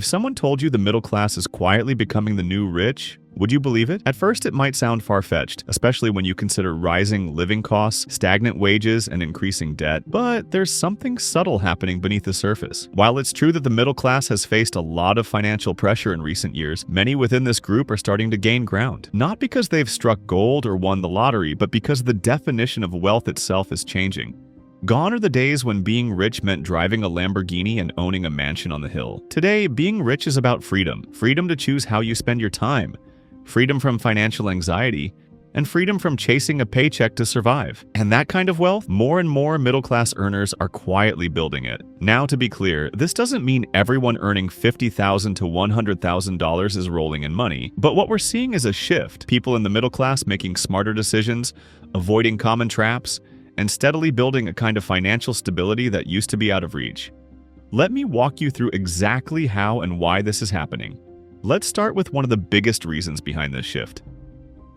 If someone told you the middle class is quietly becoming the new rich, would you believe it? At first, it might sound far-fetched, especially when you consider rising living costs, stagnant wages, and increasing debt. But there's something subtle happening beneath the surface. While it's true that the middle class has faced a lot of financial pressure in recent years, many within this group are starting to gain ground. Not because they've struck gold or won the lottery, but because the definition of wealth itself is changing. Gone are the days when being rich meant driving a Lamborghini and owning a mansion on the hill. Today, being rich is about freedom. Freedom to choose how you spend your time, freedom from financial anxiety, and freedom from chasing a paycheck to survive. And that kind of wealth, more and more middle-class earners are quietly building it. Now, to be clear, this doesn't mean everyone earning $50,000 to $100,000 is rolling in money, but what we're seeing is a shift. People in the middle class making smarter decisions, avoiding common traps, and steadily building a kind of financial stability that used to be out of reach. Let me walk you through exactly how and why this is happening. Let's start with one of the biggest reasons behind this shift: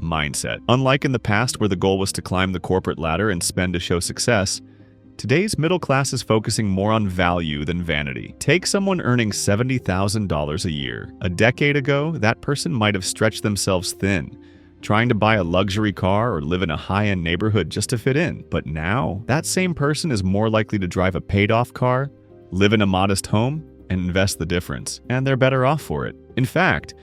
mindset. Unlike in the past where the goal was to climb the corporate ladder and spend to show success, today's middle class is focusing more on value than vanity. Take someone earning $70,000 a year. A decade ago, that person might have stretched themselves thin, trying to buy a luxury car or live in a high-end neighborhood just to fit in. But now, that same person is more likely to drive a paid-off car, live in a modest home, and invest the difference, and they're better off for it. In fact,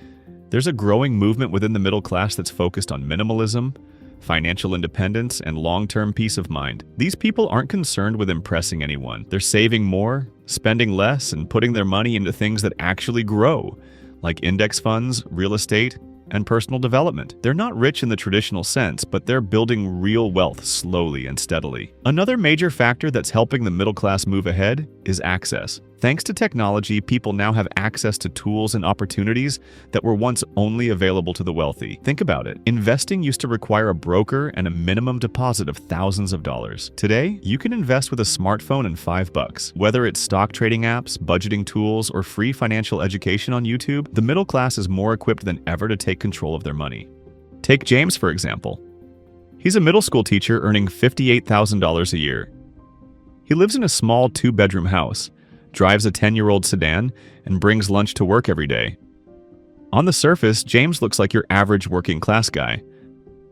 there's a growing movement within the middle class that's focused on minimalism, financial independence, and long-term peace of mind. These people aren't concerned with impressing anyone. They're saving more, spending less, and putting their money into things that actually grow, like index funds, real estate, and personal development. They're not rich in the traditional sense, but they're building real wealth slowly and steadily. Another major factor that's helping the middle class move ahead is access. Thanks to technology, people now have access to tools and opportunities that were once only available to the wealthy. Think about it. Investing used to require a broker and a minimum deposit of thousands of dollars. Today, you can invest with a smartphone and $5. Whether it's stock trading apps, budgeting tools, or free financial education on YouTube, the middle class is more equipped than ever to take control of their money. Take James, for example. He's a middle school teacher earning $58,000 a year. He lives in a small 2-bedroom house, drives a 10-year-old sedan, and brings lunch to work every day. On the surface, James looks like your average working-class guy.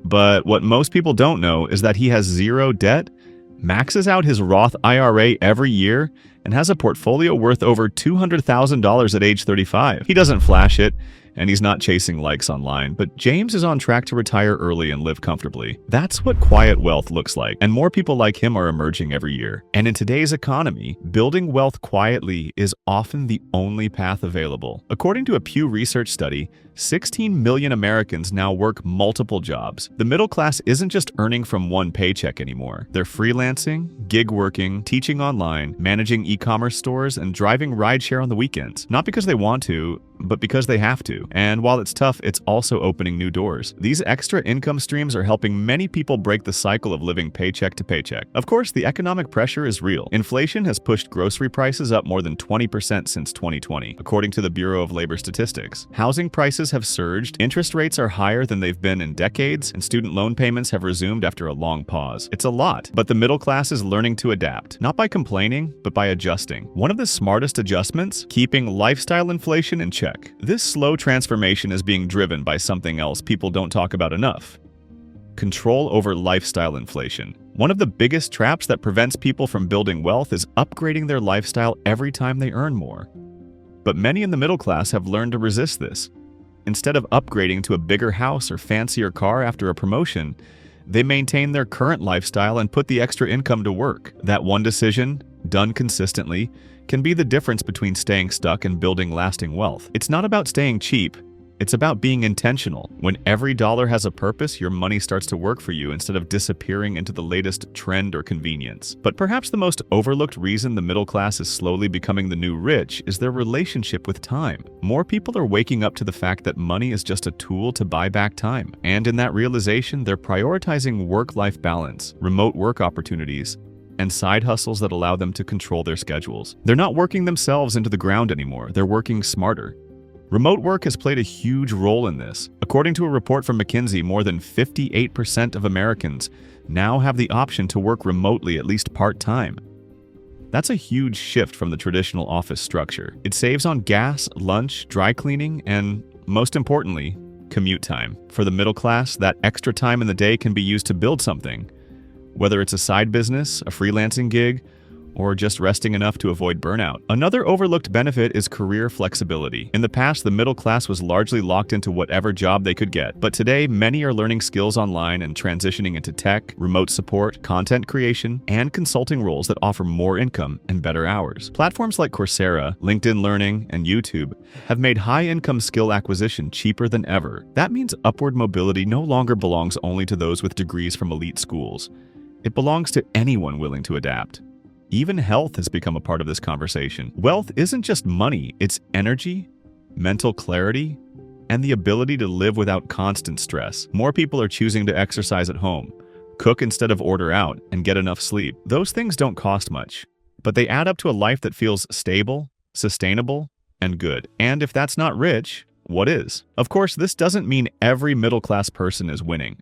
But what most people don't know is that he has zero debt, maxes out his Roth IRA every year, and has a portfolio worth over $200,000 at age 35. He doesn't flash it, and he's not chasing likes online, but James is on track to retire early and live comfortably. That's what quiet wealth looks like, and more people like him are emerging every year. And in today's economy, building wealth quietly is often the only path available. According to a Pew Research study, 16 million Americans now work multiple jobs. The middle class isn't just earning from one paycheck anymore. They're freelancing, gig working, teaching online, managing e-commerce stores, and driving rideshare on the weekends. Not because they want to, but because they have to. And while it's tough, it's also opening new doors. These extra income streams are helping many people break the cycle of living paycheck to paycheck. Of course, the economic pressure is real. Inflation has pushed grocery prices up more than 20% since 2020, according to the Bureau of Labor Statistics. Housing prices have surged, interest rates are higher than they've been in decades, and student loan payments have resumed after a long pause. It's a lot, but the middle class is learning to adapt, not by complaining, but by adjusting. One of the smartest adjustments? Keeping lifestyle inflation in check. This slow transformation is being driven by something else people don't talk about enough: control over lifestyle inflation. One of the biggest traps that prevents people from building wealth is upgrading their lifestyle every time they earn more. But many in the middle class have learned to resist this. Instead of upgrading to a bigger house or fancier car after a promotion, they maintain their current lifestyle and put the extra income to work. That one decision, done consistently, can be the difference between staying stuck and building lasting wealth. It's not about staying cheap. It's about being intentional. When every dollar has a purpose, your money starts to work for you instead of disappearing into the latest trend or convenience. But perhaps the most overlooked reason the middle class is slowly becoming the new rich is their relationship with time. More people are waking up to the fact that money is just a tool to buy back time. And in that realization, they're prioritizing work-life balance, remote work opportunities, and side hustles that allow them to control their schedules. They're not working themselves into the ground anymore. They're working smarter. Remote work has played a huge role in this. According to a report from McKinsey, more than 58% of Americans now have the option to work remotely at least part-time. That's a huge shift from the traditional office structure. It saves on gas, lunch, dry cleaning, and, most importantly, commute time. For the middle class, that extra time in the day can be used to build something, whether it's a side business, a freelancing gig, or just resting enough to avoid burnout. Another overlooked benefit is career flexibility. In the past, the middle class was largely locked into whatever job they could get, but today, many are learning skills online and transitioning into tech, remote support, content creation, and consulting roles that offer more income and better hours. Platforms like Coursera, LinkedIn Learning, and YouTube have made high-income skill acquisition cheaper than ever. That means upward mobility no longer belongs only to those with degrees from elite schools. It belongs to anyone willing to adapt. Even health has become a part of this conversation. Wealth isn't just money, it's energy, mental clarity, and the ability to live without constant stress. More people are choosing to exercise at home, cook instead of order out, and get enough sleep. Those things don't cost much, but they add up to a life that feels stable, sustainable, and good. And if that's not rich, what is? Of course, this doesn't mean every middle-class person is winning.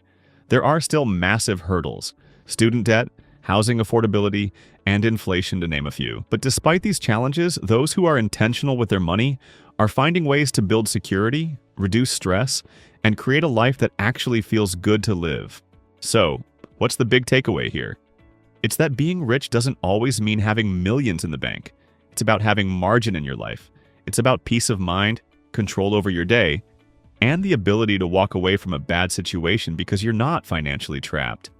There are still massive hurdles: student debt, housing affordability, and inflation, to name a few. But despite these challenges, those who are intentional with their money are finding ways to build security, reduce stress, and create a life that actually feels good to live. So, what's the big takeaway here? It's that being rich doesn't always mean having millions in the bank. It's about having margin in your life. It's about peace of mind, control over your day, and the ability to walk away from a bad situation because you're not financially trapped.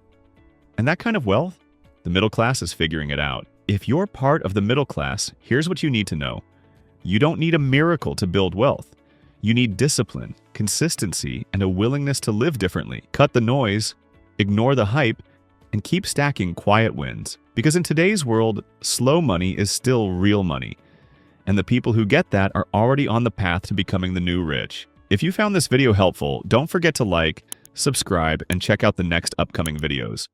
And that kind of wealth, the middle class is figuring it out. If you're part of the middle class, here's what you need to know. You don't need a miracle to build wealth. You need discipline, consistency, and a willingness to live differently. Cut the noise, ignore the hype, and keep stacking quiet wins. Because in today's world, slow money is still real money. And the people who get that are already on the path to becoming the new rich. If you found this video helpful, don't forget to like, subscribe, and check out the next upcoming videos.